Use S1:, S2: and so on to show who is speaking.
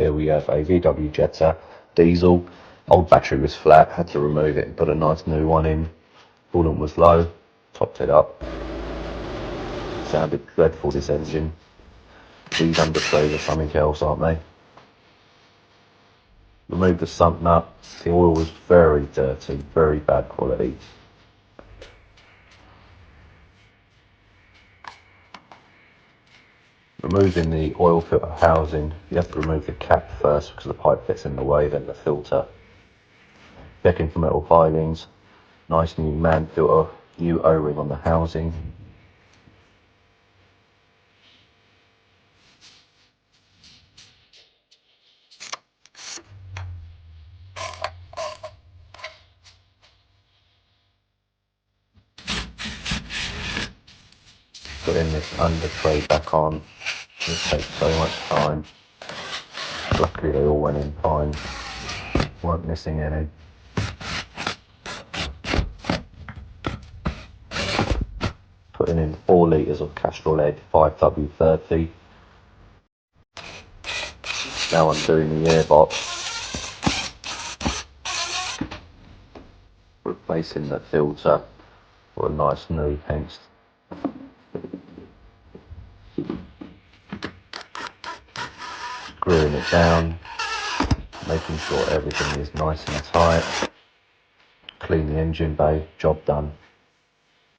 S1: Here we have a VW Jetta diesel. Old battery was flat, had to remove it and put a nice new one in. Coolant was low, topped it up. Sounded dreadful, this engine. These underflows are something else, aren't they? Removed the sump nut. The oil was very dirty, very bad quality. Removing the oil filter housing, you have to remove the cap first because the pipe gets in the way, then the filter. Checking for metal filings, nice new man filter, new O-ring on the housing. Putting this under tray back on, it takes so much time. Luckily they all went in fine, weren't missing any. Putting in 4 litres of Castrol lead 5W30. Now I'm doing the airbox. Replacing the filter for a nice new hence. Screwing it down, making sure everything is nice and tight. Clean the engine bay, job done.